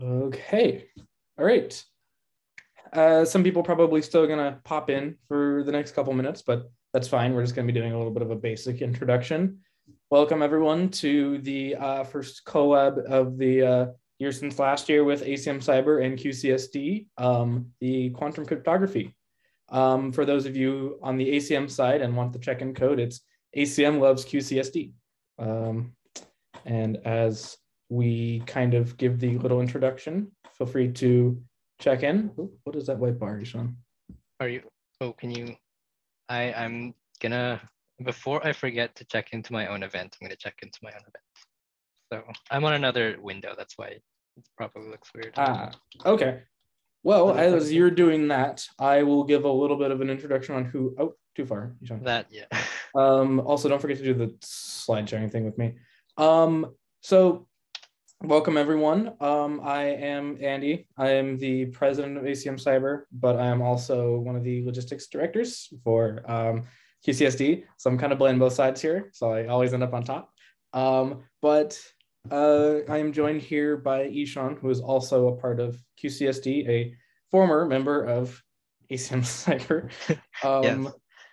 Okay. All right. Some people probably still gonna pop in for the next couple minutes, but that's fine. We're just gonna be doing a little bit of a basic introduction. Welcome everyone to the first collab of the year since last year with ACM Cyber and QCSD, the quantum cryptography. For those of you on the ACM side and want the check-in code, it's ACM loves QCSD. And as we kind of give the little introduction, feel free to check in. Ooh, what is that white bar, Sean? Are you? Oh, can you? I'm gonna, before I forget to check into my own event, I'm gonna check into my own event. So I'm on another window. That's why it probably looks weird. Okay. Well, as you're doing that, I will give a little bit of an introduction on who. Oh, too far, Sean. That, yeah. Also, don't forget to do the slide sharing thing with me. So welcome everyone. I am Andy. I am the president of ACM Cyber, but I am also one of the logistics directors for QCSD. So I'm kind of playing both sides here. So I always end up on top. But I am joined here by Ishan, who is also a part of QCSD, a former member of ACM Cyber, Yes.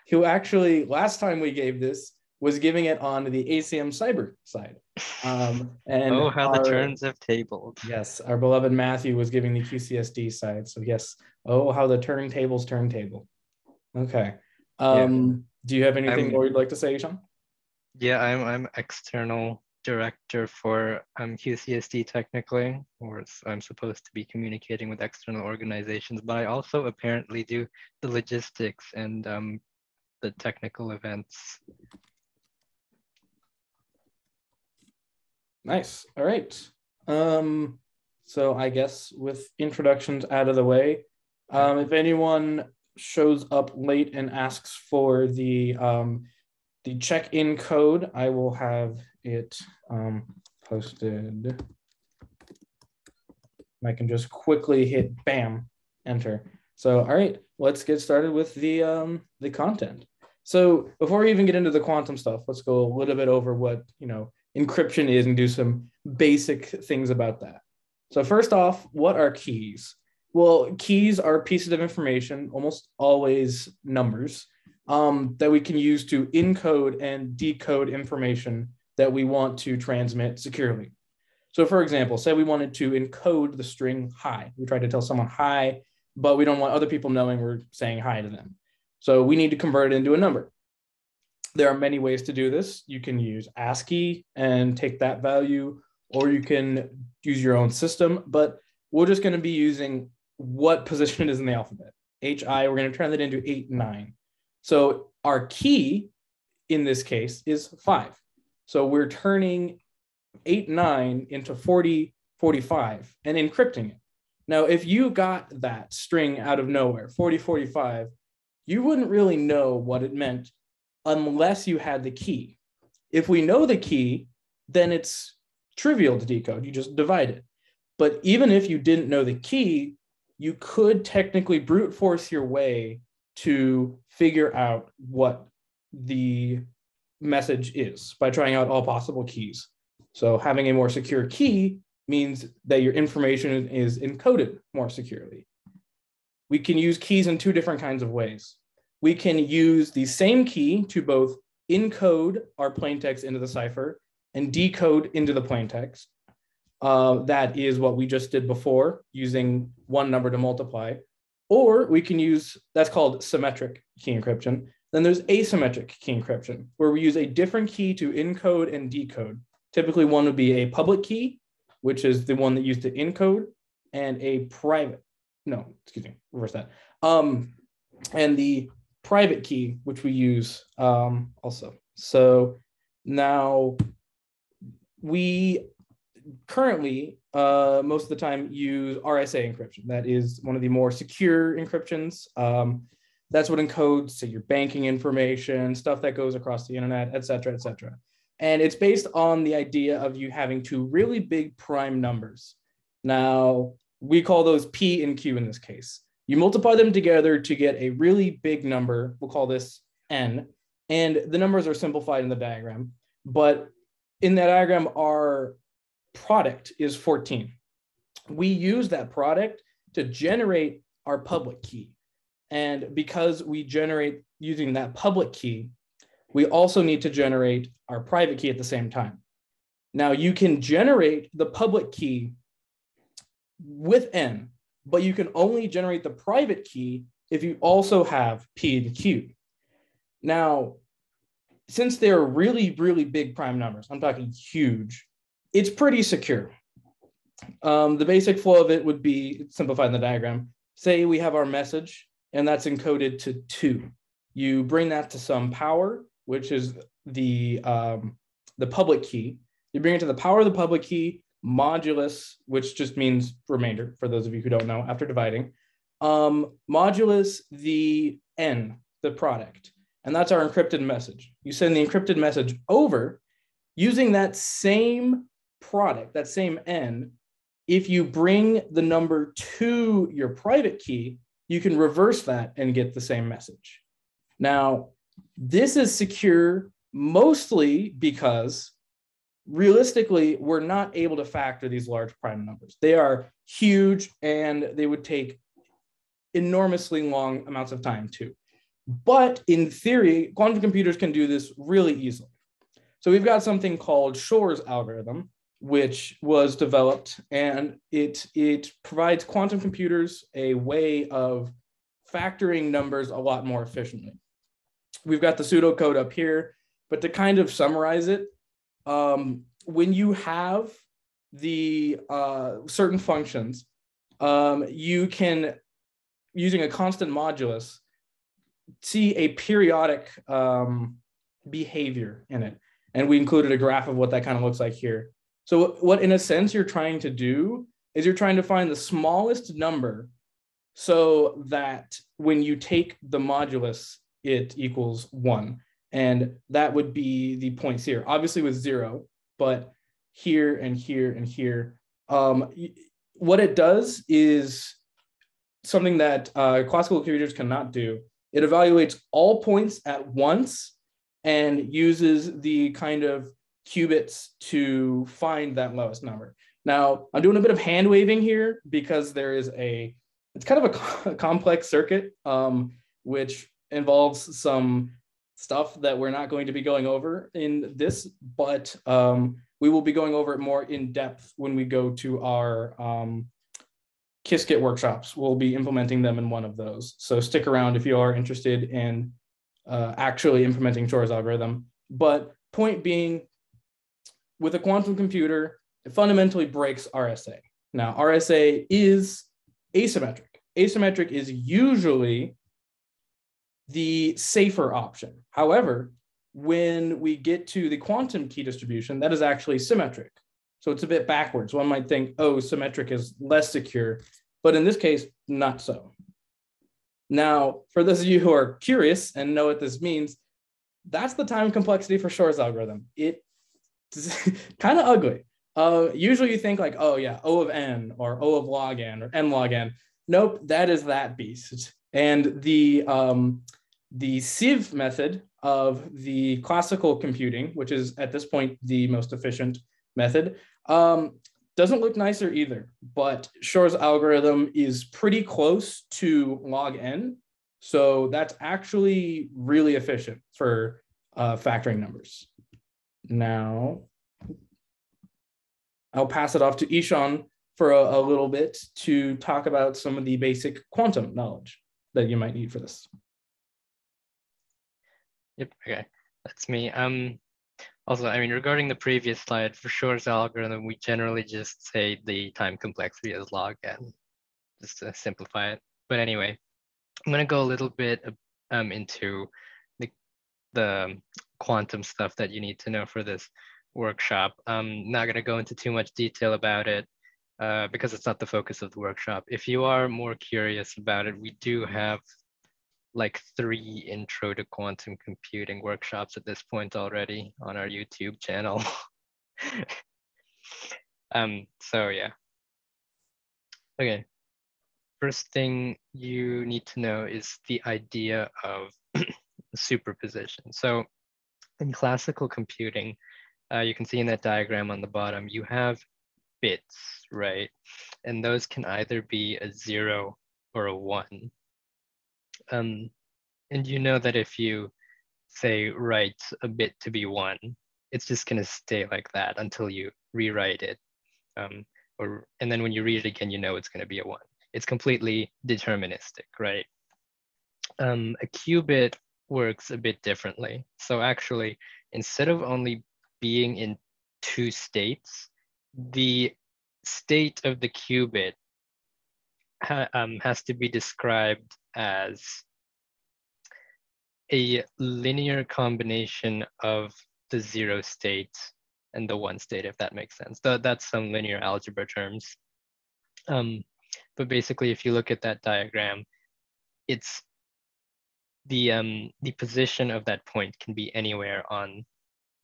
who actually last time we gave this was giving it on the ACM Cyber side. And oh, how the turns have tabled. Yes, our beloved Matthew was giving the QCSD side. So yes, oh, how the turntables turntable. Okay. Do you have anything more you'd like to say, Ishan? Yeah, I'm external director for QCSD technically, or I'm supposed to be communicating with external organizations, but I also apparently do the logistics and the technical events. Nice. All right. So I guess with introductions out of the way, if anyone shows up late and asks for the check-in code, I will have it posted. I can just quickly hit bam, enter. So, all right, let's get started with the content. So before we even get into the quantum stuff, let's go a little bit over what, encryption is and do some basic things about that. So first off, what are keys? Well, keys are pieces of information, almost always numbers, that we can use to encode and decode information that we want to transmit securely. So for example, say we wanted to encode the string hi. We tried to tell someone hi, but we don't want other people knowing we're saying hi to them. So we need to convert it into a number. There are many ways to do this. You can use ASCII and take that value, or you can use your own system, but we're just going to be using what position it is in the alphabet. HI, we're going to turn that into 8, 9. So our key in this case is 5. So we're turning 8, 9 into 40, 45 and encrypting it. Now, if you got that string out of nowhere, 40, 45, you wouldn't really know what it meant unless you had the key. If we know the key, then it's trivial to decode. You just divide it. But even if you didn't know the key, you could technically brute force your way to figure out what the message is by trying out all possible keys. So having a more secure key means that your information is encoded more securely. We can use keys in two different kinds of ways. We can use the same key to both encode our plaintext into the cipher and decode into the plaintext. That is what we just did before, using one number to multiply. Or we can use, that's called symmetric key encryption. Then there's asymmetric key encryption, where we use a different key to encode and decode. Typically, one would be a public key, which is the one that used to encode, and a private, no, excuse me, reverse that. And the private key, which we use also. So now we currently, most of the time, use RSA encryption. That is one of the more secure encryptions. That's what encodes, say, your banking information, stuff that goes across the internet, et cetera, et cetera. And it's based on the idea of you having two really big prime numbers. Now, we call those P and Q in this case. You multiply them together to get a really big number. We'll call this N. And the numbers are simplified in the diagram. But in that diagram, our product is 14. we use that product to generate our public key. And because we generate using that public key, we also need to generate our private key at the same time. Now, you can generate the public key with n, but you can only generate the private key if you also have p and q. Now, since they're really, really big prime numbers, I'm talking huge, it's pretty secure. The basic flow of it would be simplified in the diagram. Say we have our message, and that's encoded to 2. You bring that to some power, which is the public key. You bring it to the power of the public key, modulus, which just means remainder, for those of you who don't know, after dividing, modulus the n, the product. And that's our encrypted message. You send the encrypted message over using that same product, that same n. If you bring the number to your private key, you can reverse that and get the same message. Now, this is secure mostly because realistically, we're not able to factor these large prime numbers. They are huge and they would take enormously long amounts of time too. But in theory, quantum computers can do this really easily. So we've got something called Shor's algorithm, which was developed, and it provides quantum computers a way of factoring numbers a lot more efficiently. We've got the pseudocode up here, but to kind of summarize it, when you have the certain functions, you can, using a constant modulus, see a periodic behavior in it. And we included a graph of what that kind of looks like here. So what, in a sense, you're trying to do is you're trying to find the smallest number so that when you take the modulus, it equals 1. And that would be the points here, obviously with 0, but here and here and here. What it does is something that classical computers cannot do. It evaluates all points at once and uses the kind of qubits to find that lowest number. Now, I'm doing a bit of hand waving here because there is it's kind of a complex circuit, which involves some stuff that we're not going to be going over in this, but we will be going over it more in depth when we go to our Qiskit workshops. We'll be implementing them in one of those. So stick around if you are interested in actually implementing Shor's algorithm. But point being, with a quantum computer, it fundamentally breaks RSA. Now, RSA is asymmetric. Asymmetric is usually the safer option. However, when we get to the quantum key distribution, that is actually symmetric. So it's a bit backwards. One might think, oh, symmetric is less secure, but in this case, not so. Now, for those of you who are curious and know what this means, that's the time complexity for Shor's algorithm. It's kind of ugly. Usually you think like, oh yeah, O of n or O of log n or n log n. Nope, that is that beast. And the sieve method of the classical computing, which is at this point the most efficient method, doesn't look nicer either. But Shor's algorithm is pretty close to log n. So that's actually really efficient for factoring numbers. Now, I'll pass it off to Ishan for a little bit to talk about some of the basic quantum knowledge that you might need for this. Yep, okay, that's me. Also, I mean, regarding the previous slide, for Shor's algorithm, we generally just say the time complexity is log n, just to simplify it. But anyway, I'm gonna go a little bit into the quantum stuff that you need to know for this workshop. I'm not gonna go into too much detail about it because it's not the focus of the workshop. If you are more curious about it, we do have like 3 intro to quantum computing workshops at this point already on our YouTube channel. So yeah. Okay, first thing you need to know is the idea of superposition. So in classical computing, you can see in that diagram on the bottom, you have bits, right? And those can either be a 0 or a 1. And you know that if you say write a bit to be 1, it's just going to stay like that until you rewrite it. And then when you read it again, you know it's going to be a 1. It's completely deterministic, right? A qubit works a bit differently. So actually, instead of only being in 2 states, the state of the qubit has to be described as a linear combination of the 0 state and the 1 state, if that makes sense. That's some linear algebra terms. But basically, if you look at that diagram, it's the position of that point can be anywhere on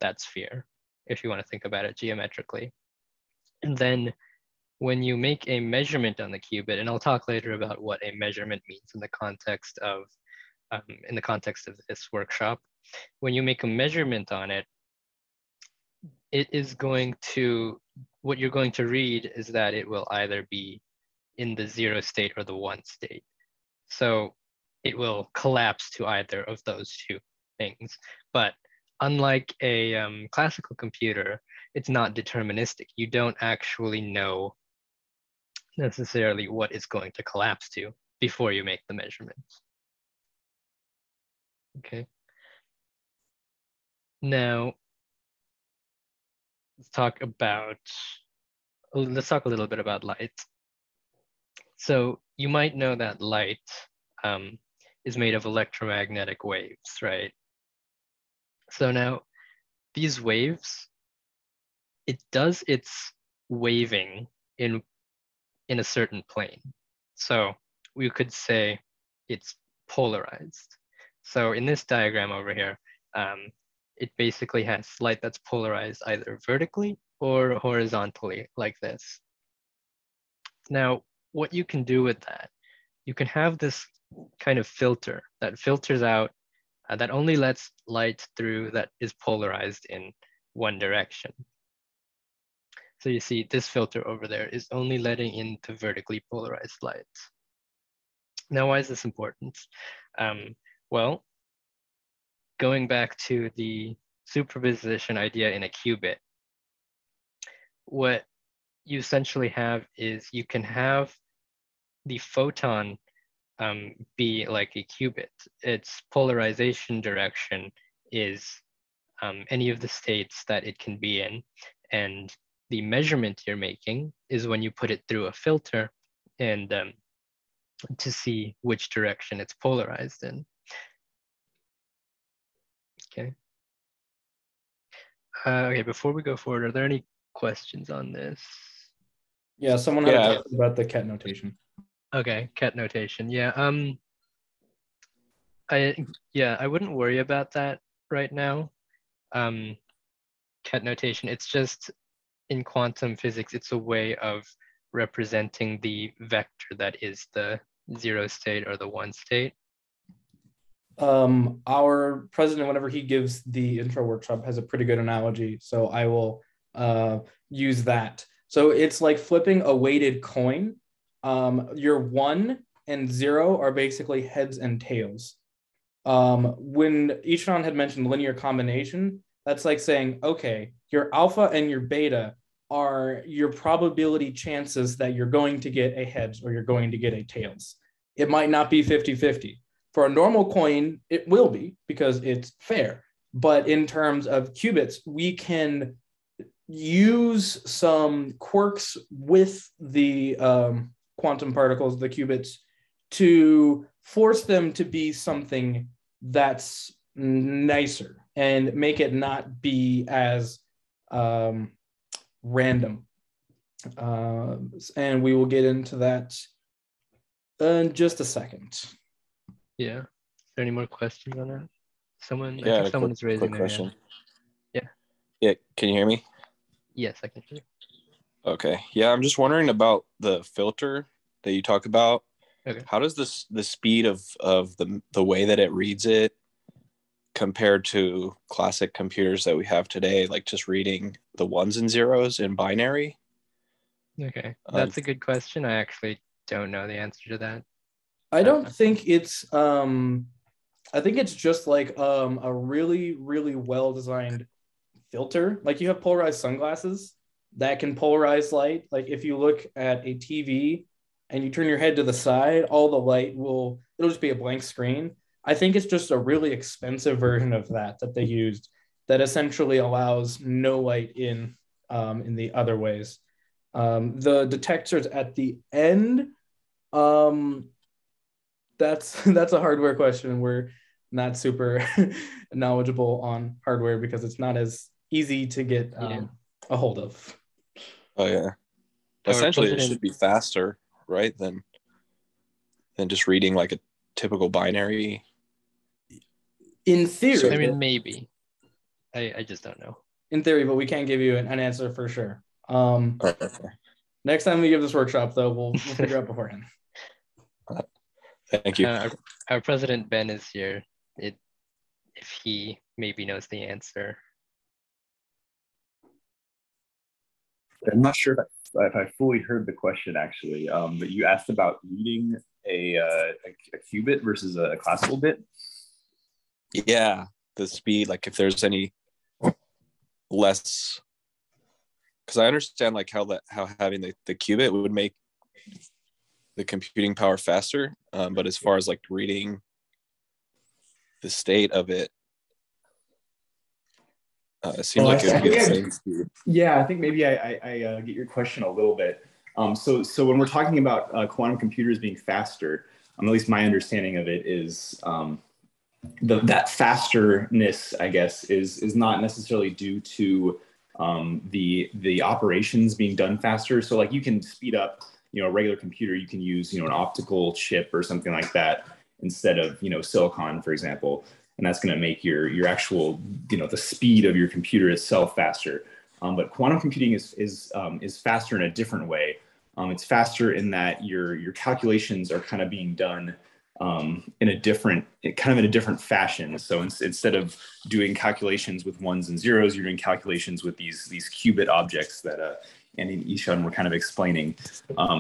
that sphere, if you want to think about it geometrically. And then when you make a measurement on the qubit, and I'll talk later about what a measurement means in the context of this workshop, when you make a measurement on it, what you're going to read is that it will either be in the 0 state or the 1 state. So it will collapse to either of those 2 things. But unlike a classical computer, it's not deterministic. You don't actually know necessarily what it's going to collapse to before you make the measurements. Okay. Now, let's talk a little bit about light. So you might know that light is made of electromagnetic waves, right? So now these waves, it does its waving in a certain plane. So we could say it's polarized. So in this diagram over here, it basically has light that's polarized either vertically or horizontally like this. Now, what you can do with that, you can have this kind of filter that filters out, that only lets light through that is polarized in one direction. So you see this filter over there is only letting in the vertically polarized light. Now, why is this important? Well, going back to the superposition idea in a qubit, what you essentially have is you can have the photon be like a qubit. Its polarization direction is any of the states that it can be in. And the measurement you're making is when you put it through a filter and to see which direction it's polarized in. Okay. Okay, before we go forward, are there any questions on this? Yeah, someone had a question about the ket notation. Okay, ket notation. Yeah. I wouldn't worry about that right now. Ket notation, it's just in quantum physics, it's a way of representing the vector that is the 0 state or the 1 state. Our president, whenever he gives the intro workshop, has a pretty good analogy, so I will use that. So it's like flipping a weighted coin. Your 1 and 0 are basically heads and tails. When Ishan had mentioned linear combination, that's like saying, okay, your alpha and your beta are your probability chances that you're going to get a heads or you're going to get a tails. It might not be 50-50. For a normal coin, it will be because it's fair. But in terms of qubits, we can use some quirks with the quantum particles, the qubits, to force them to be something that's nicer and make it not be as random. And we will get into that in just a second. Yeah. Is there any more questions on that? Someone, yeah, I think someone is raising their hand. Yeah. Yeah, can you hear me? Yes, I can hear you. Okay. Yeah, I'm just wondering about the filter that you talk about. Okay. How does the speed of the way that it reads it compared to classic computers that we have today, like just reading the ones and zeros in binary? Okay, that's a good question. I actually don't know the answer to that. I don't think it's I think it's just like a really, really well designed filter. Like you have polarized sunglasses that can polarize light. Like if you look at a TV and you turn your head to the side, all the light it'll just be a blank screen. I think it's just a really expensive version of that they used that essentially allows no light in the other ways. The detectors at the end, um, that's a hardware question. We're not super knowledgeable on hardware because it's not as easy to get a hold of. Oh yeah. Essentially, it should be faster, right? Than just reading like a typical binary. In theory, I mean, maybe. I just don't know. In theory, but we can't give you an answer for sure. Next time we give this workshop, though, we'll figure out beforehand. Thank you. Our president Ben is here. If he maybe knows the answer. I'm not sure if I fully heard the question actually, but you asked about reading a qubit versus a classical bit. Yeah, the speed, like if there's any less, because I understand like how having the qubit would make the computing power faster, but as far as like reading the state of it, it seems like it would be the same speed. Yeah, I think maybe I get your question a little bit. So when we're talking about quantum computers being faster, at least my understanding of it is that fasterness, I guess, is not necessarily due to the operations being done faster. So like you can speed up, a regular computer, you can use, an optical chip or something like that instead of, silicon, for example. And that's going to make your actual, the speed of your computer itself faster. But quantum computing is faster in a different way. It's faster in that your calculations are kind of being done in a different fashion. So instead of doing calculations with ones and zeros, you're doing calculations with these qubit objects that Andy and Ishan were kind of explaining.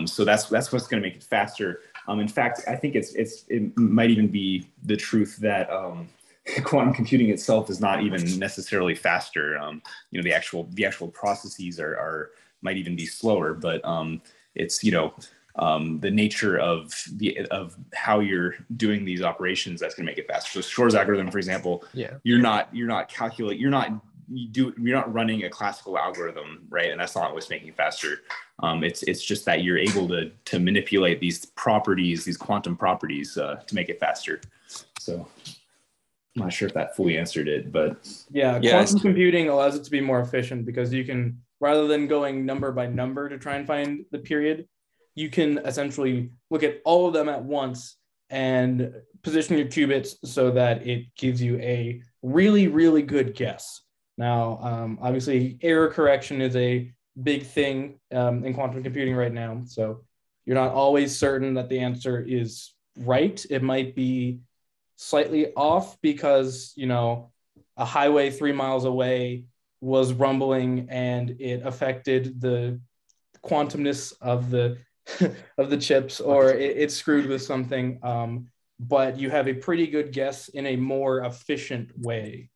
So that's what's going to make it faster. In fact, I think it might even be the truth that quantum computing itself is not even necessarily faster. The actual processes might even be slower, but it's the nature of how you're doing these operations that's going to make it faster. So Shor's algorithm, for example, you're not running a classical algorithm, right? And that's not what's making it faster. It's just that you're able to manipulate these properties, these quantum properties, to make it faster. So I'm not sure if that fully answered it, but quantum computing allows it to be more efficient because you can, rather than going number by number to try and find the period, you can essentially look at all of them at once and position your qubits so that it gives you a really, really good guess. Now, obviously, error correction is a big thing in quantum computing right now. So you're not always certain that the answer is right. It might be slightly off because, a highway 3 miles away was rumbling and it affected the quantumness of the of the chips, or it's screwed with something. But you have a pretty good guess in a more efficient way.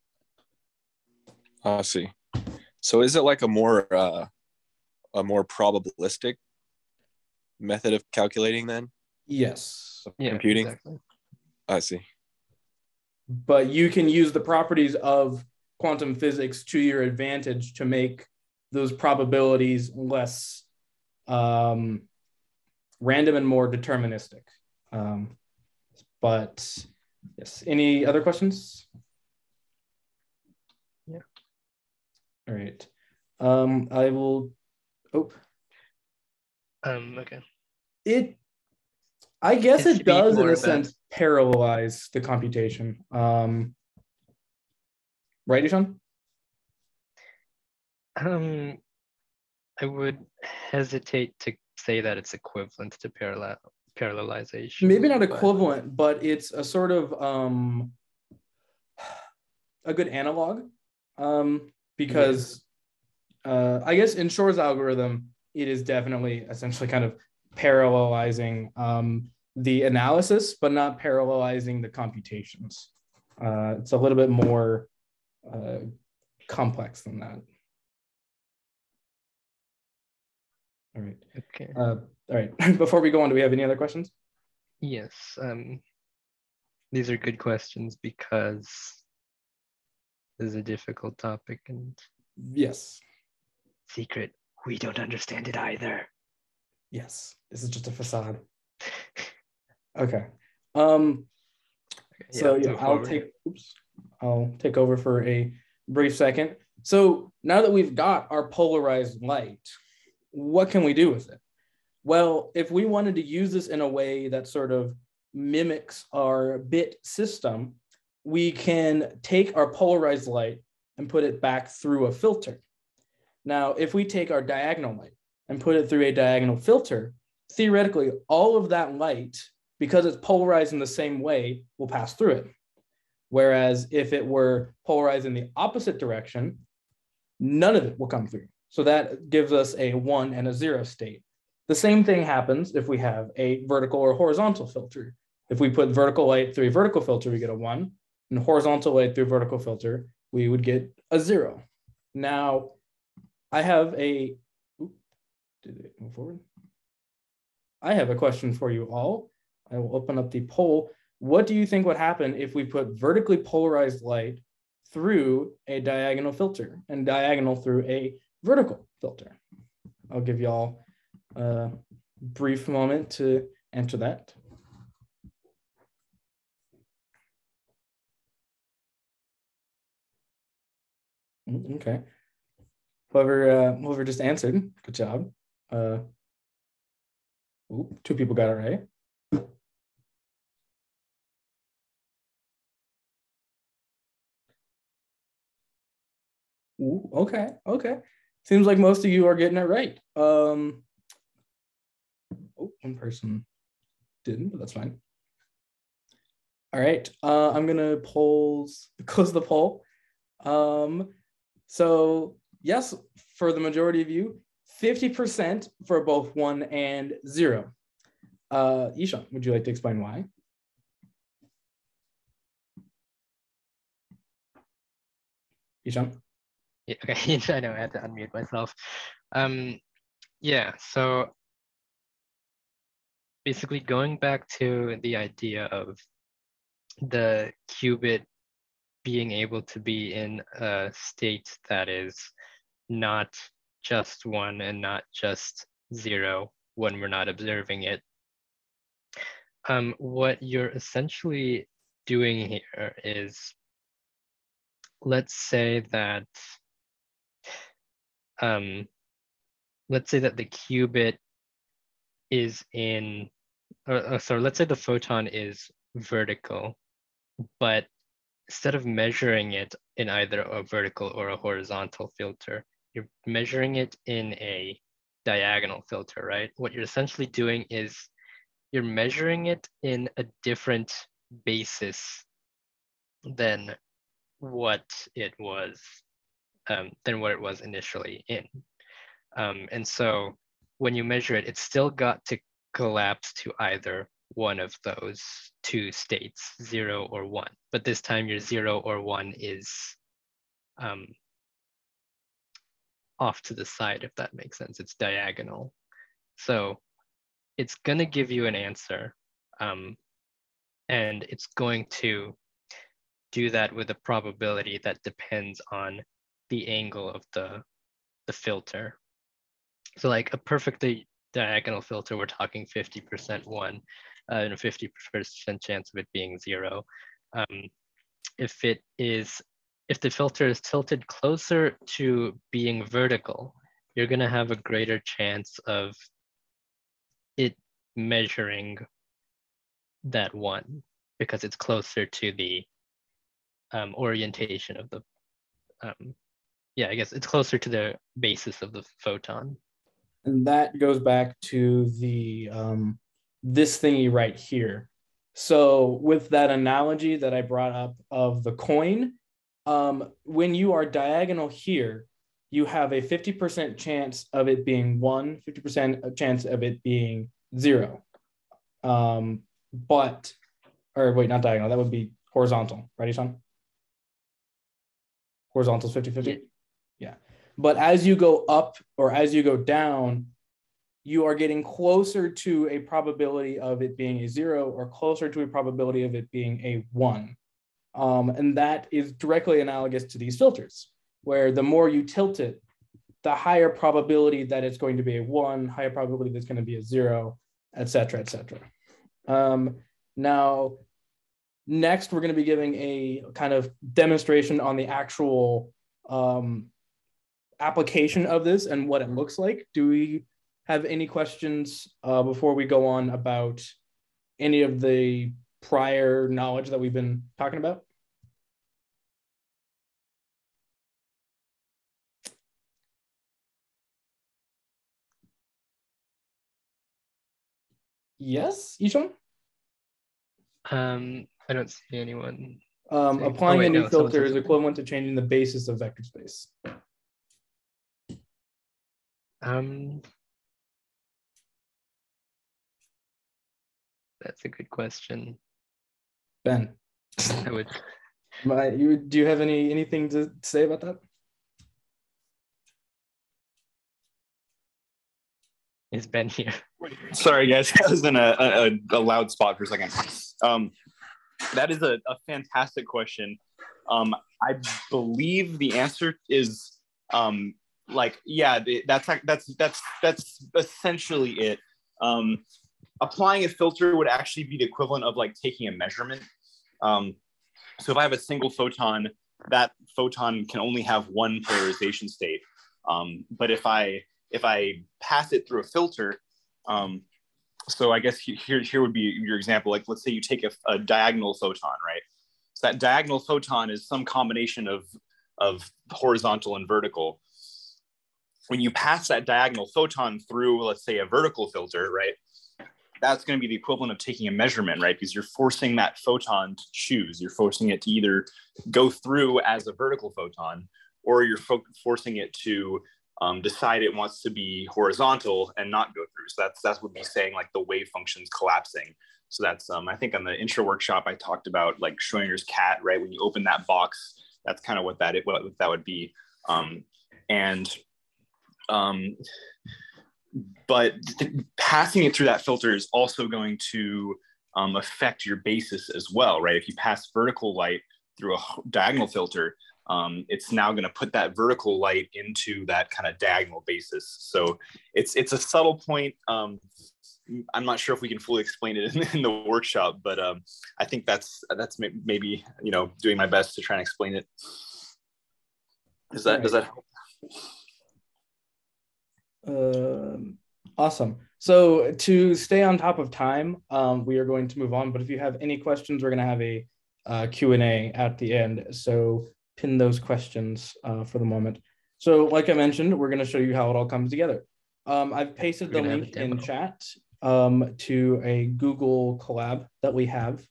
I see. So is it like a more probabilistic method of calculating then? Yes. Computing? Exactly. I see. But you can use the properties of quantum physics to your advantage to make those probabilities less random and more deterministic. But yes, any other questions? Yeah. All right. I will. Oh. Okay. I guess it does, in a that. sense, parallelize the computation. Right, Ishan? I would hesitate to say that it's equivalent to parallelization. Maybe not equivalent, but it's a sort of a good analog, because I guess in Shor's algorithm, it is definitely essentially kind of parallelizing the analysis, but not parallelizing the computations. It's a little bit more complex than that. All right. Okay. All right. Before we go on, do we have any other questions? Yes. These are good questions because this is a difficult topic and Yes. secret. We don't understand it either. Yes. This is just a facade. Okay. So yeah, I'll take over for a brief second. So now that we've got our polarized light, what can we do with it? Well, if we wanted to use this in a way that sort of mimics our bit system, we can take our polarized light and put it back through a filter. Now, if we take our diagonal light and put it through a diagonal filter, theoretically, all of that light, because it's polarized in the same way, will pass through it. Whereas if it were polarized in the opposite direction, none of it will come through. So that gives us a 1 and a 0 state. The same thing happens if we have a vertical or horizontal filter. If we put vertical light through a vertical filter, we get a 1, and horizontal light through a vertical filter, we would get a 0. Now, I have a, did it move forward? I have a question for you all. I will open up the poll. What do you think would happen if we put vertically polarized light through a diagonal filter and diagonal through a vertical filter? I'll give y'all a brief moment to answer that. Okay. Whoever just answered, good job. 2 people got it right. Ooh, okay. Seems like most of you are getting it right. One person didn't, but that's fine. All right, I'm gonna close the poll. So yes, for the majority of you, 50% for both 1 and 0. Ishan, would you like to explain why? Ishan? Yeah, okay, I know I had to unmute myself. Yeah, so basically going back to the idea of the qubit being able to be in a state that is not just 1 and not just 0 when we're not observing it. What you're essentially doing here is, let's say that the qubit is in, sorry, let's say the photon is vertical, but instead of measuring it in either a vertical or a horizontal filter, you're measuring it in a diagonal filter, right? What you're essentially doing is you're measuring it in a different basis than what it was initially in. And so when you measure it, it's still got to collapse to either one of those 2 states, 0 or 1. But this time your 0 or 1 is off to the side, if that makes sense. It's diagonal. So it's going to give you an answer. And it's going to do that with a probability that depends on the angle of the filter. So like a perfectly diagonal filter, we're talking 50% 1 and a 50% chance of it being 0. If the filter is tilted closer to being vertical, you're going to have a greater chance of it measuring that 1 because it's closer to the orientation of the, I guess it's closer to the basis of the photon. And that goes back to the this thingy right here. So with that analogy that I brought up of the coin, when you are diagonal here, you have a 50% chance of it being 1, 50% chance of it being 0. But, or wait, not diagonal, that would be horizontal, right, Ishan? Horizontal is 50-50? Yeah. But as you go up or as you go down, you are getting closer to a probability of it being a 0 or closer to a probability of it being a 1. And that is directly analogous to these filters, where the more you tilt it, the higher probability that it's going to be a 1, higher probability that it's going to be a 0, et cetera, et cetera. Now, next, we're going to be giving a kind of demonstration on the actual application of this and what it looks like. Do we have any questions before we go on about any of the prior knowledge that we've been talking about? Yes, Ishan? I don't see anyone. Applying a new filter is equivalent to changing the basis of vector space. That's a good question. Ben, I would. Do you have anything to say about that? Is Ben here? Sorry, guys. I was in a loud spot for a second. That is a fantastic question. I believe the answer is that's essentially it. Applying a filter would actually be the equivalent of like taking a measurement. So if I have a single photon, that photon can only have one polarization state. But if I pass it through a filter, so I guess here would be your example. Like, let's say you take a diagonal photon, right? So that diagonal photon is some combination of horizontal and vertical. When you pass that diagonal photon through, let's say, a vertical filter, right? That's going to be the equivalent of taking a measurement, right? Because you're forcing that photon to choose. You're forcing it to either go through as a vertical photon, or you're forcing it to decide it wants to be horizontal and not go through. So that's what we'd be saying, like the wave function's collapsing. So that's I think on the intro workshop I talked about like Schrodinger's cat, right? When you open that box, that's kind of what that would be. But passing it through that filter is also going to affect your basis as well, right? If you pass vertical light through a diagonal filter, it's now going to put that vertical light into that kind of diagonal basis. So it's a subtle point. I'm not sure if we can fully explain it in the workshop, but I think that's maybe doing my best to try and explain it. Does that help? Awesome. So to stay on top of time, we are going to move on. But if you have any questions, we're going to have a Q&A at the end. So pin those questions for the moment. So like I mentioned, we're going to show you how it all comes together. I've pasted the link in chat to a Google Colab that we have.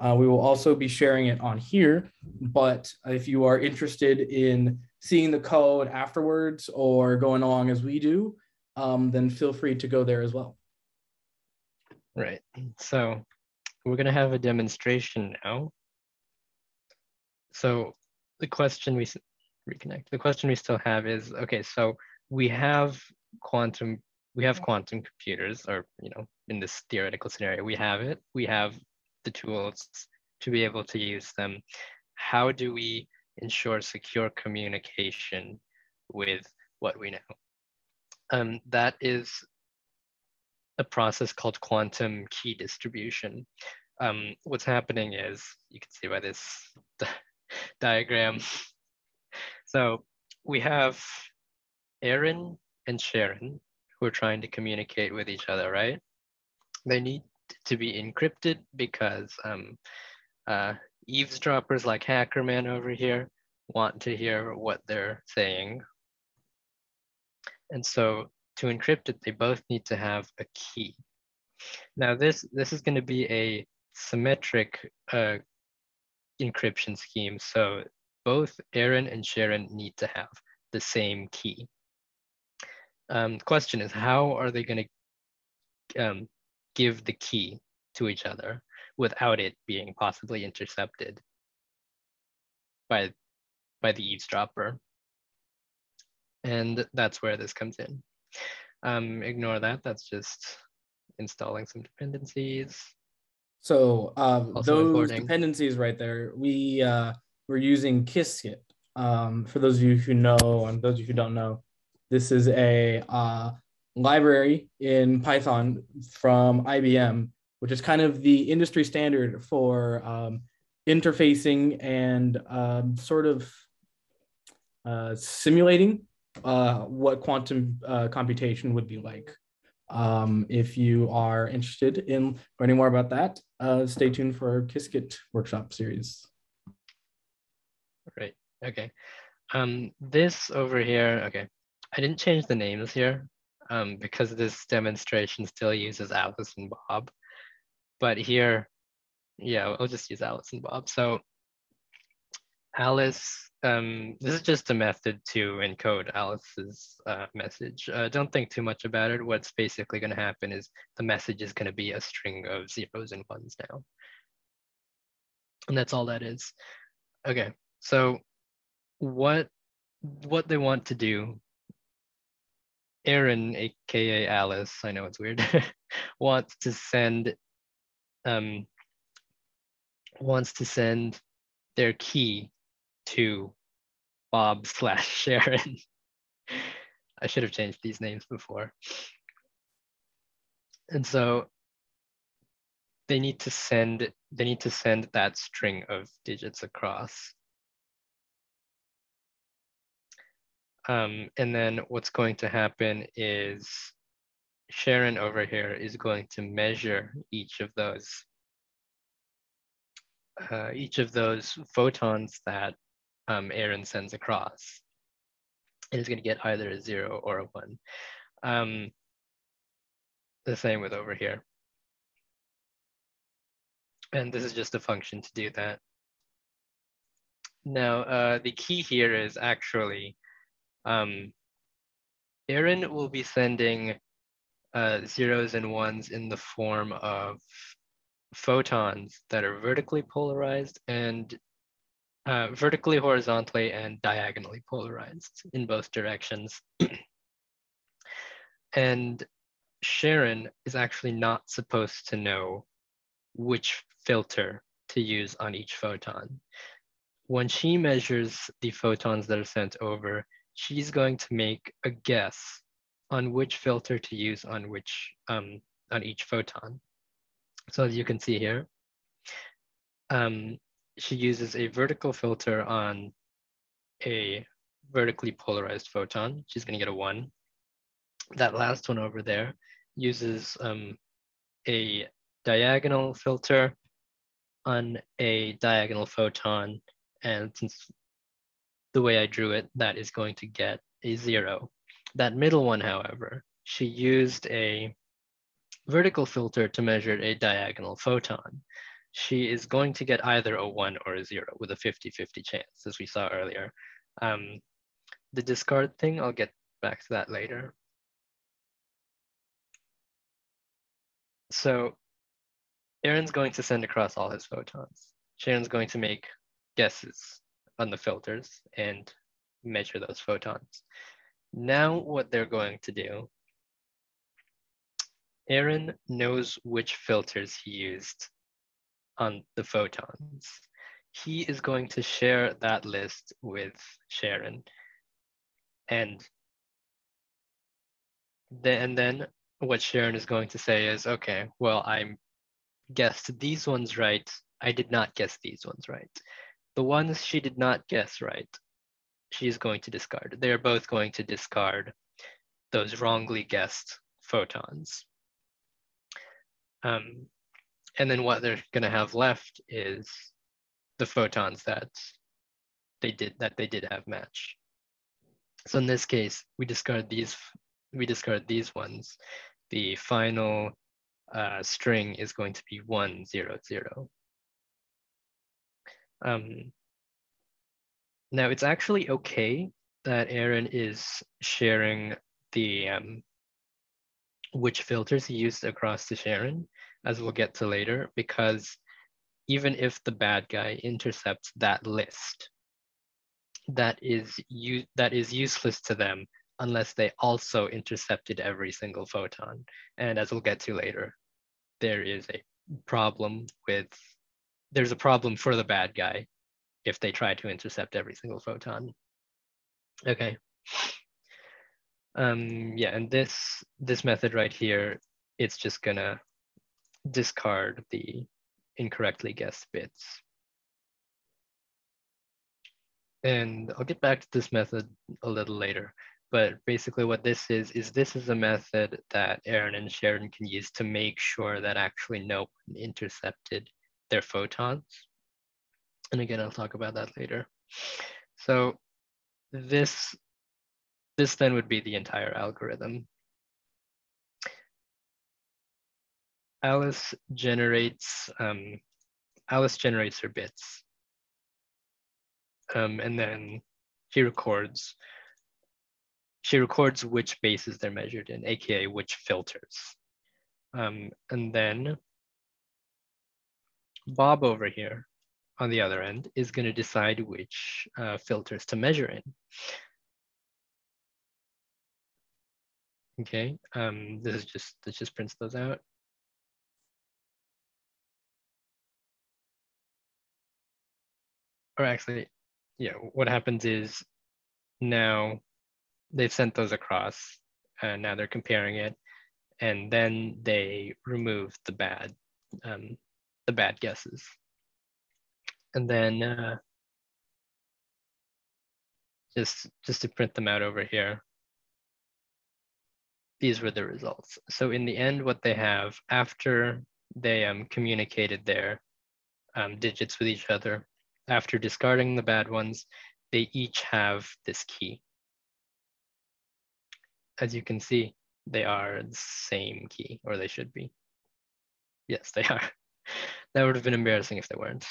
We will also be sharing it on here. But if you are interested in seeing the code afterwards or going along as we do, then feel free to go there as well. Right. So we're going to have a demonstration now. So the question we still have is, okay, so we have quantum computers, or in this theoretical scenario, we have the tools to be able to use them. How do we ensure secure communication with what we know? That is a process called quantum key distribution. What's happening is, you can see by this diagram. So we have Aaron and Sharon who are trying to communicate with each other, right? They need to be encrypted because eavesdroppers like HackerMan over here want to hear what they're saying. And so to encrypt it, they both need to have a key. Now this is going to be a symmetric encryption scheme. So both Aaron and Sharon need to have the same key. Question is, how are they going to give the key to each other without it being possibly intercepted by the eavesdropper? And that's where this comes in. Ignore that. That's just installing some dependencies. So Also those importing. dependencies right there, we're using Qiskit. For those of you who know, and those of you who don't know, this is a library in Python from IBM, which is kind of the industry standard for interfacing and sort of simulating what quantum computation would be like. If you are interested in learning more about that, stay tuned for our Qiskit workshop series. Right. Okay. This over here, okay. I didn't change the names here because this demonstration still uses Alice and Bob. But here, yeah, I'll just use Alice and Bob. So Alice, this is just a method to encode Alice's message. Don't think too much about it. What's basically going to happen is the message is going to be a string of zeros and ones now. And that's all that is. Okay, so what they want to do, Aaron, aka Alice, I know it's weird, wants to send their key to Bob/Sharon. I should have changed these names before. And so they need to send that string of digits across. And then what's going to happen is Sharon over here is going to measure each of those photons that Aaron sends across. And is going to get either a 0 or a 1. The same with over here. And this is just a function to do that. Now, the key here is actually Aaron will be sending zeros and ones in the form of photons that are vertically polarized and vertically, horizontally, and diagonally polarized in both directions. And Sharon is actually not supposed to know which filter to use on each photon. When she measures the photons that are sent over, she's going to make a guess on which filter to use on each photon. So as you can see here, she uses a vertical filter on a vertically polarized photon. She's going to get a 1. That last one over there uses a diagonal filter on a diagonal photon. And since the way I drew it, that is going to get a 0. That middle one, however, she used a vertical filter to measure a diagonal photon. She is going to get either a 1 or a 0 with a 50-50 chance, as we saw earlier. The discard thing, I'll get back to that later. So Aaron's going to send across all his photons. Sharon's going to make guesses on the filters and measure those photons. Now what they're going to do, Aaron knows which filters he used on the photons. He is going to share that list with Sharon. And then what Sharon is going to say is, okay, well, I guessed these ones right. I did not guess these ones right. The ones she did not guess right, she is going to discard. They're both going to discard those wrongly guessed photons. And then what they're going to have left is the photons that they did have match. So in this case, we discard these ones. The final string is going to be 1, 0, 0. Now it's actually okay that Aaron is sharing the which filters he used across to Sharon, as we'll get to later, because even if the bad guy intercepts that list, that is useless to them unless they also intercepted every single photon. And as we'll get to later, there's a problem for the bad guy if they try to intercept every single photon. Okay. Yeah, and this method right here, it's just gonna discard the incorrectly guessed bits. And I'll get back to this method a little later, but basically what this is this is a method that Aaron and Sharon can use to make sure that actually no one intercepted their photons. And again, I'll talk about that later. So this then would be the entire algorithm. Alice generates her bits. And then she records which bases they're measured in, aka which filters. And then Bob over here on the other end is going to decide which filters to measure in. Okay, this just prints those out. Or actually, yeah, what happens is now they've sent those across, and now they're comparing it, and then they remove the bad guesses. And then just to print them out over here, these were the results. So in the end, what they have after they communicated their digits with each other, after discarding the bad ones, they each have this key. As you can see, they are the same key, or they should be. Yes, they are. That would have been embarrassing if they weren't.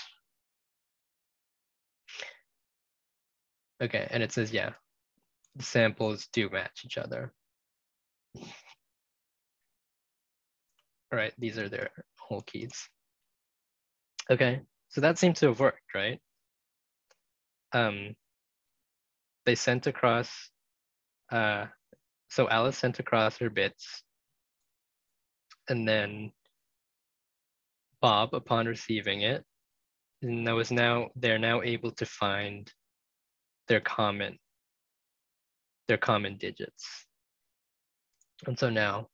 Okay, and it says, yeah, the samples do match each other. All right, these are their whole keys. Okay, so that seemed to have worked, right? They sent across, so Alice sent across her bits, and then Bob, upon receiving it, and they're now able to find their common digits. And so now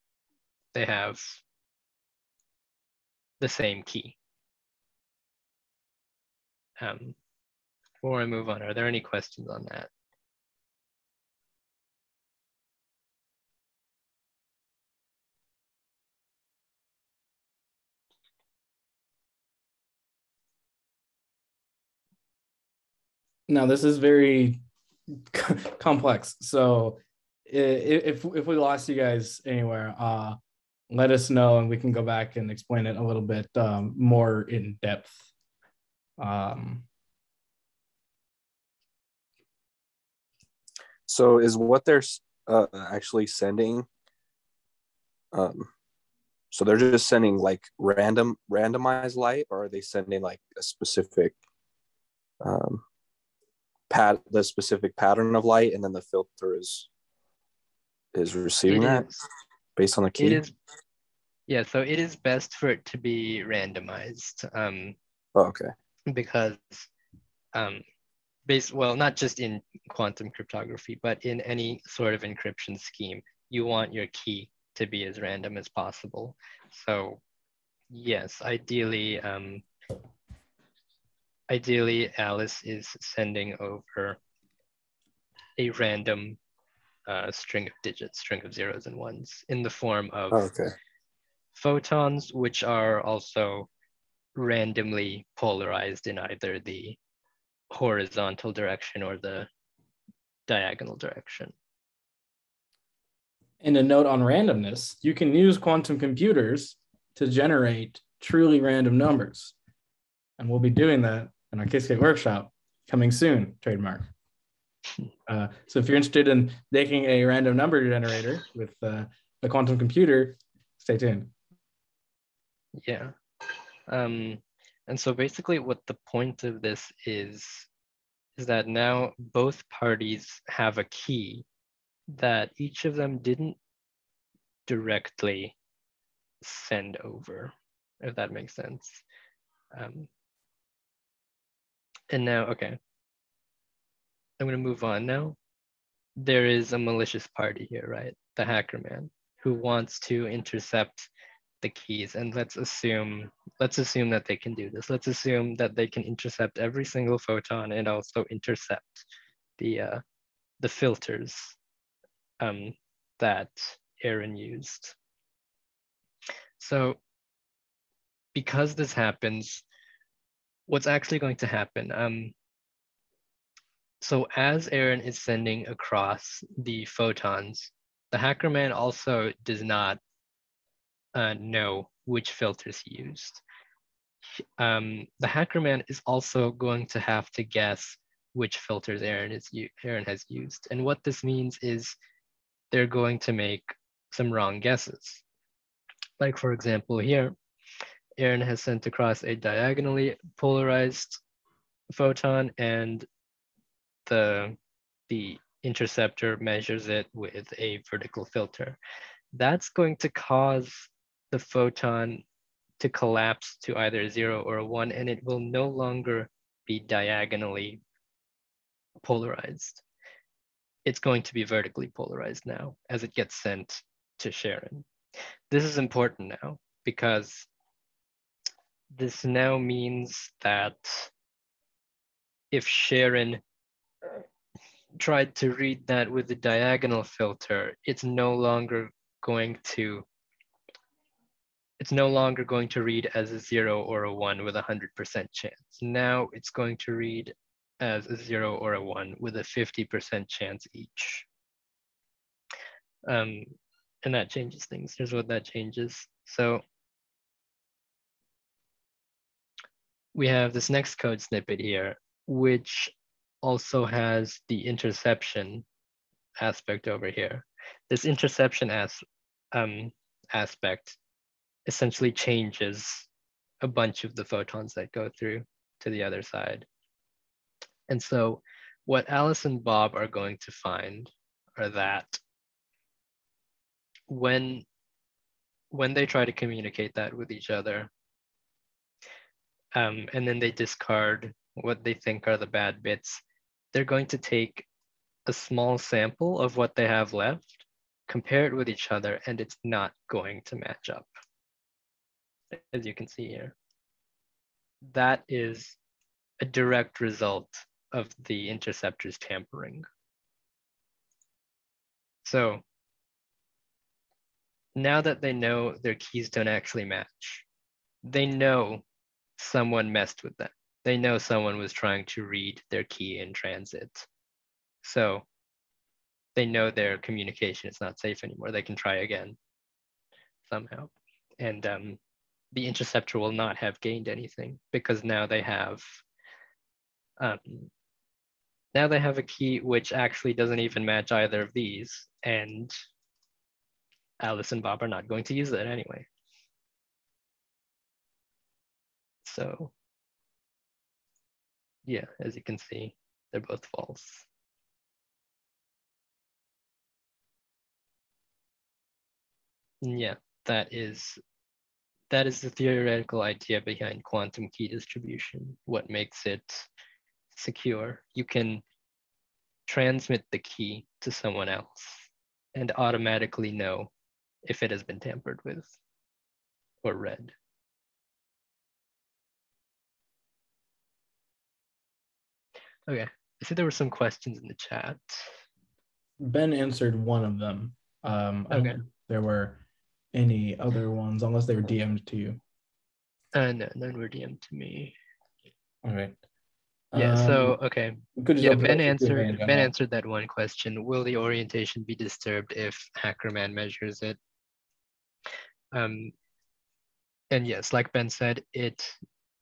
they have the same key. Before I move on, are there any questions on that? Now, this is very complex. So if we lost you guys anywhere, let us know and we can go back and explain it a little bit more in depth. So is what they're actually sending, so they're just sending like randomized light, or are they sending like a specific the specific pattern of light, and then the filter is receiving that based on the key? It is, yeah, so it is best for it to be randomized. Okay. Because well, not just in quantum cryptography, but in any sort of encryption scheme, you want your key to be as random as possible. So yes, ideally Alice is sending over a random string of digits, string of zeros and ones in the form of photons, which are also randomly polarized in either the horizontal direction or the diagonal direction. And a note on randomness, you can use quantum computers to generate truly random numbers. And we'll be doing that in our Qiskit workshop coming soon, trademark. So if you're interested in making a random number generator with a quantum computer, stay tuned. Yeah. And so basically what the point of this is that now both parties have a key that each of them didn't directly send over, if that makes sense. And now, okay, I'm gonna move on now. There is a malicious party here, right? The hacker man who wants to intercept the keys. And let's assume that they can do this. Let's assume that they can intercept every single photon and also intercept the filters that Aaron used. So because this happens, what's actually going to happen? So as Aaron is sending across the photons, the hacker man also does not know which filters he used. The hacker man is also going to have to guess which filters Aaron has used. And what this means is they're going to make some wrong guesses. Like for example here, Aaron has sent across a diagonally polarized photon and the interceptor measures it with a vertical filter. That's going to cause the photon to collapse to either a 0 or a 1, and it will no longer be diagonally polarized. It's going to be vertically polarized now as it gets sent to Sharon. This is important now because this now means that if Sharon tried to read that with the diagonal filter, it's no longer going to read as a 0 or a 1 with a 100% chance. Now it's going to read as a 0 or a 1 with a 50% chance each. And that changes things. Here's what that changes. So we have this next code snippet here, which also has the interception aspect over here. This interception aspect essentially changes a bunch of the photons that go through to the other side. And so what Alice and Bob are going to find are that when they try to communicate that with each other, and then they discard what they think are the bad bits, they're going to take a small sample of what they have left, compare it with each other, and it's not going to match up, as you can see here. That is a direct result of the interceptors tampering. So now that they know their keys don't actually match, they know someone messed with them. They know someone was trying to read their key in transit. So they know their communication is not safe anymore. They can try again somehow. And the interceptor will not have gained anything because now they have a key which actually doesn't even match either of these. And Alice and Bob are not going to use that anyway. So yeah, as you can see, they're both false. Yeah, that is the theoretical idea behind quantum key distribution, what makes it secure. You can transmit the key to someone else and automatically know if it has been tampered with or read. Okay, I see there were some questions in the chat. Ben answered one of them. I don't Okay. think there were any other ones unless they were DM'd to you. No, none were DM'd to me. All right. Yeah, so okay. Yeah, Ben answered that one question. Will the orientation be disturbed if HackerMan measures it? And yes, like Ben said, it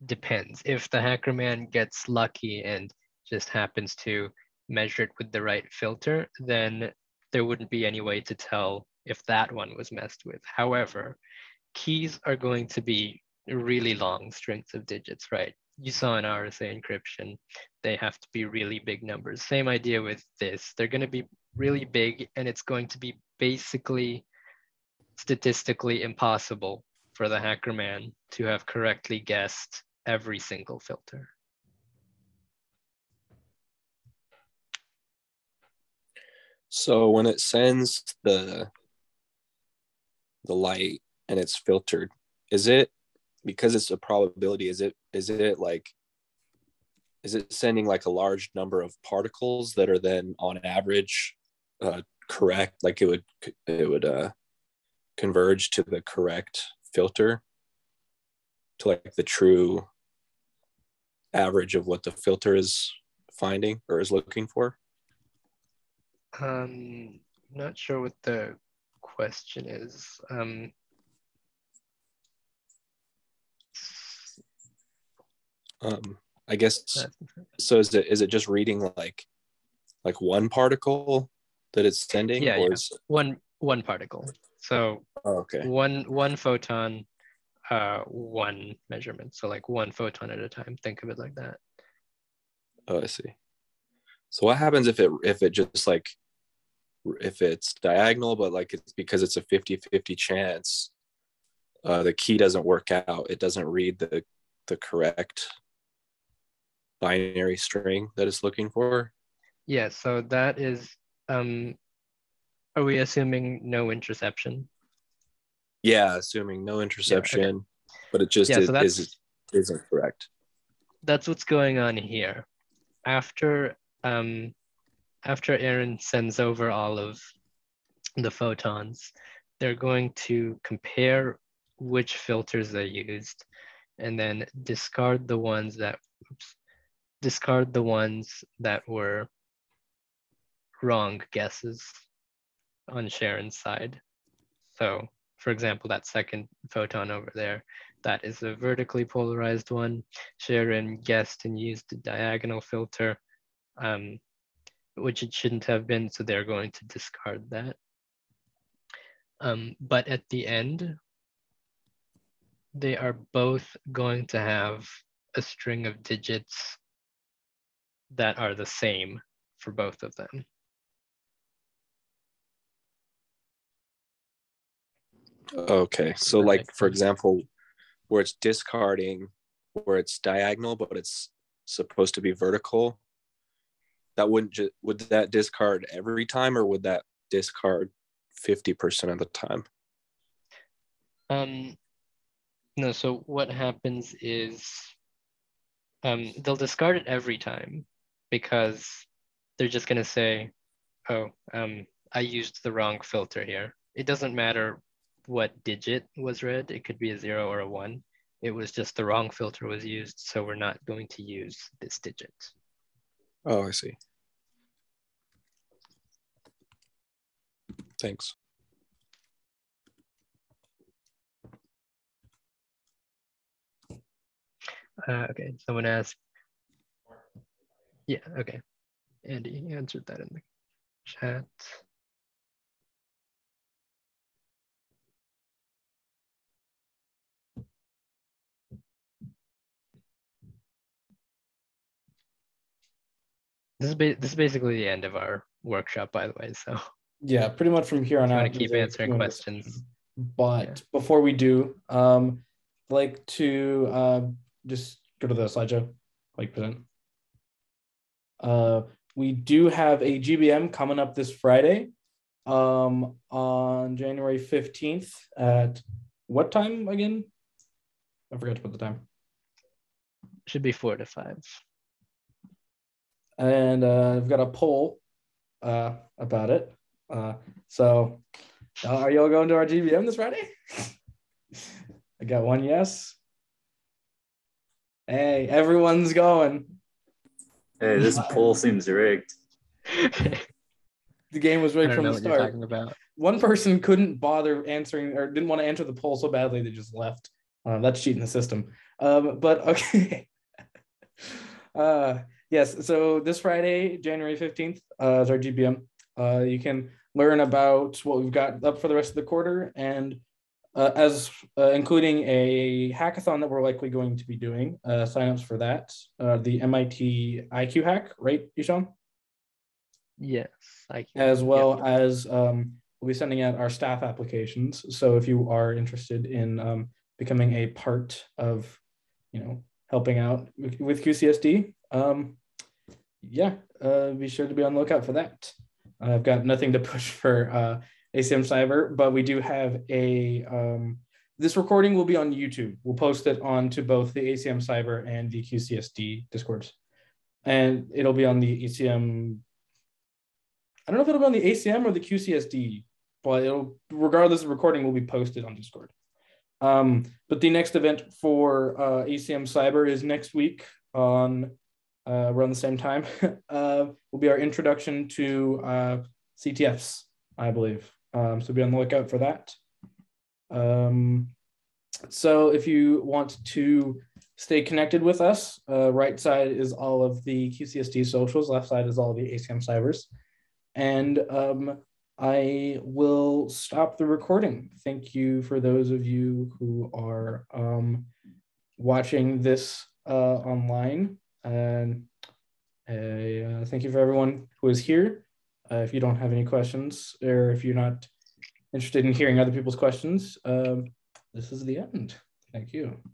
depends. If the HackerMan gets lucky and just happens to measured with the right filter, then there wouldn't be any way to tell if that one was messed with. However, keys are going to be really long strings of digits, right? You saw in RSA encryption, they have to be really big numbers. Same idea with this. They're going to be really big, and it's going to be basically statistically impossible for the hacker man to have correctly guessed every single filter. So when it sends the light and it's filtered, is it, because it's a probability, is it sending like a large number of particles that are then on average correct, like it would converge to the correct filter, to like the true average of what the filter is finding or is looking for? Not sure what the question is. I guess so. Is it just reading like one particle that it's sending? Yeah, or yeah. Is... One particle. So okay. One photon, one measurement. So like one photon at a time. Think of it like that. Oh, I see. So what happens if it just like, if it's diagonal, but like it's because it's a 50-50 chance, the key doesn't work out. It doesn't read the correct binary string that it's looking for? Yeah, so that is, are we assuming no interception? Yeah, assuming no interception, yeah, okay. But it just isn't correct. That's what's going on here. After Aaron sends over all of the photons, they're going to compare which filters they used and then discard the ones that were wrong guesses on Sharon's side. So for example, that second photon over there, that is a vertically polarized one. Sharon guessed and used the diagonal filter, which it shouldn't have been, so they're going to discard that. But at the end, they are both going to have a string of digits that are the same for both of them. Okay, so like for example, where it's discarding, where it's diagonal but it's supposed to be vertical, that would that discard every time, or would that discard 50% of the time? No, so what happens is they'll discard it every time because they're just going to say, oh, I used the wrong filter here. It doesn't matter what digit was read. It could be a 0 or a 1. It was just the wrong filter was used, so we're not going to use this digit. Oh, I see. Thanks. Okay, someone asked. Yeah, okay. Andy answered that in the chat. This is basically the end of our workshop, by the way. So yeah, pretty much from here on out. Want to keep answering questions. But before we do, like to just go to the slideshow, like present. We do have a GBM coming up this Friday, on January 15th at what time again? I forgot to put the time. Should be 4 to 5. And I've got a poll about it. So are y'all going to our GBM this Friday? I got one yes. Hey, everyone's going. Hey, this poll seems rigged. The game was rigged from the start. You're talking about. One person couldn't bother answering or didn't want to answer the poll so badly they just left. That's cheating the system. But okay. Yes. So this Friday, January 15th, is our GBM. You can learn about what we've got up for the rest of the quarter, and as including a hackathon that we're likely going to be doing. Signups for that. The MIT IQ hack, right, Ishan? Yes, I can. As well as we'll be sending out our staff applications. So if you are interested in becoming a part of, helping out with QCSD, be sure to be on the lookout for that. I've got nothing to push for ACM Cyber, but we do have this recording will be on YouTube. We'll post it onto both the ACM Cyber and the QCSD Discords. And it'll be on the ACM, I don't know if it'll be on the ACM or the QCSD, but regardless, the recording will be posted on Discord. But the next event for ACM Cyber is next week on around the same time. Will be our introduction to CTFs, I believe. So be on the lookout for that. So if you want to stay connected with us, right side is all of the QCSD socials, left side is all of the ACM Cybers. And I will stop the recording. Thank you for those of you who are watching this online. And thank you for everyone who is here. If you don't have any questions, or if you're not interested in hearing other people's questions, this is the end. Thank you.